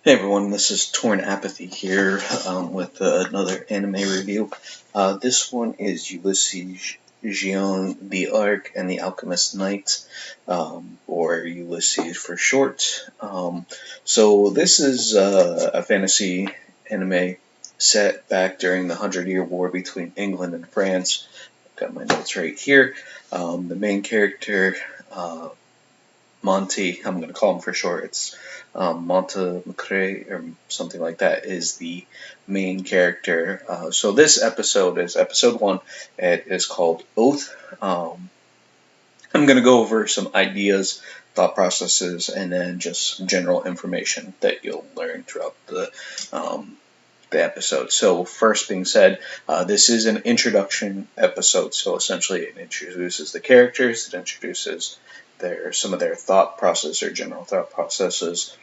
Hey everyone, this is Torn Apathy here with another anime review. This one is Ulysses, Jeanne D'Arc, and the Alchemist Knight, or Ulysses for short. So this is a fantasy anime set back during the 100-Year War between England and France. I've got my notes right here. The main character, Monty, I'm going to call him for short, it's Monte McCrae or something like that, is the main character. So this episode is episode 1. It is called Oath. I'm going to go over some ideas, thought processes, and then just some general information that you'll learn throughout the episode. So first being said, this is an introduction episode, so essentially it introduces the characters, it introduces some of their thought process or general thought processes,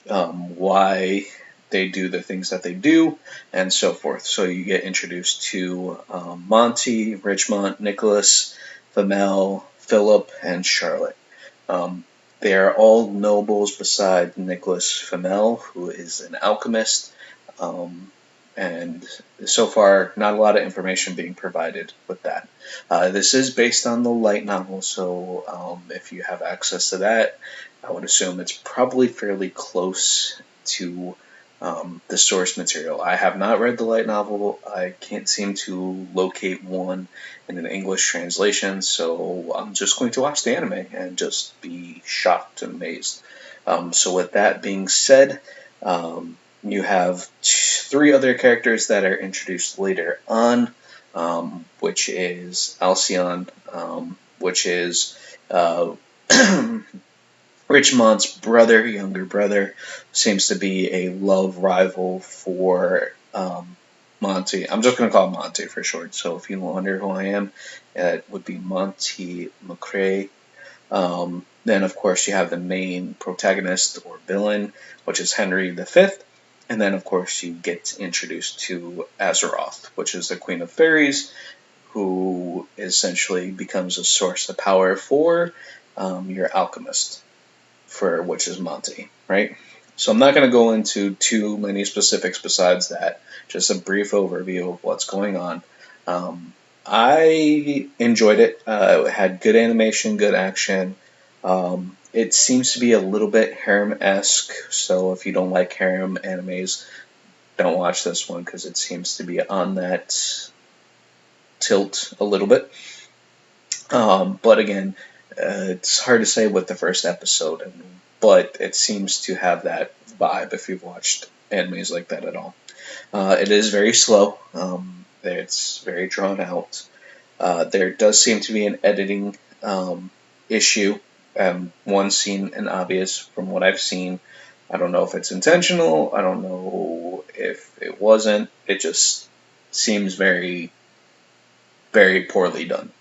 why they do the things that they do, and so forth. So you get introduced to Monty, Richmond, Nicholas, Femel, Philip, and Charlotte. They are all nobles beside Nicholas Femel, who is an alchemist. And so far, not a lot of information being provided with that. This is based on the light novel, so if you have access to that, I would assume it's probably fairly close to the source material. I have not read the light novel. I can't seem to locate one in an English translation, so I'm just going to watch the anime and just be shocked and amazed. So with that being said, you have 3 other characters that are introduced later on, which is Alcyon, which is Richmond's younger brother, seems to be a love rival for Monty. I'm just going to call him Monty for short, so if you wonder who I am, it would be Monty McCrae. Then, of course, you have the main protagonist or villain, which is Henry V. And then, of course, you get introduced to Azeroth, which is the Queen of Fairies, who essentially becomes a source of power for your alchemist, which is Monty, right? So I'm not going to go into too many specifics besides that, just a brief overview of what's going on. I enjoyed it. It had good animation, good action. It seems to be a little bit harem-esque, so if you don't like harem animes, don't watch this one because it seems to be on that tilt a little bit. But again, it's hard to say with the first episode, but it seems to have that vibe if you've watched animes like that at all. It is very slow. It's very drawn out. There does seem to be an editing issue. One scene and obvious from what I've seen. I don't know if it's intentional. I don't know if it wasn't. It just seems very, very poorly done.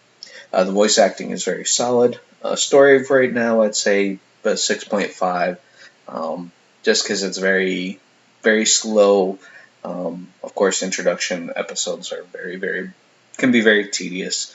The voice acting is very solid. Story of right now, I'd say a 6.5, just because it's very, very slow. Of course, introduction episodes are can be very tedious.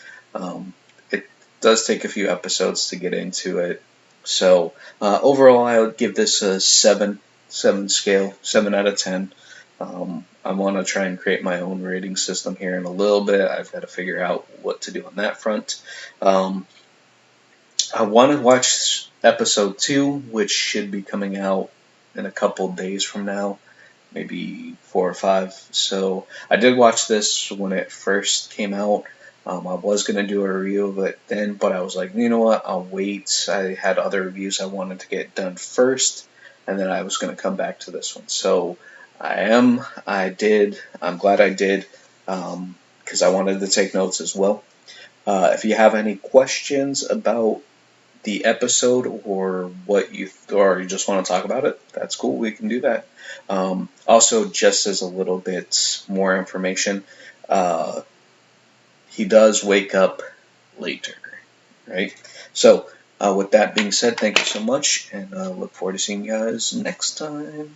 It does take a few episodes to get into it. So overall, I would give this a 7 scale, 7 out of 10. I want to try and create my own rating system here in a little bit. I've got to figure out what to do on that front. I want to watch episode 2, which should be coming out in a couple days from now, maybe 4 or 5. So I did watch this when it first came out. I was going to do a review of it then, but I was like, you know what, I'll wait. I had other reviews I wanted to get done first, and then I was going to come back to this one. So I'm glad I did, because I wanted to take notes as well. If you have any questions about the episode or or you just want to talk about it, that's cool, we can do that. Also, just as a little bit more information, he does wake up later, right? So with that being said, thank you so much, and look forward to seeing you guys next time.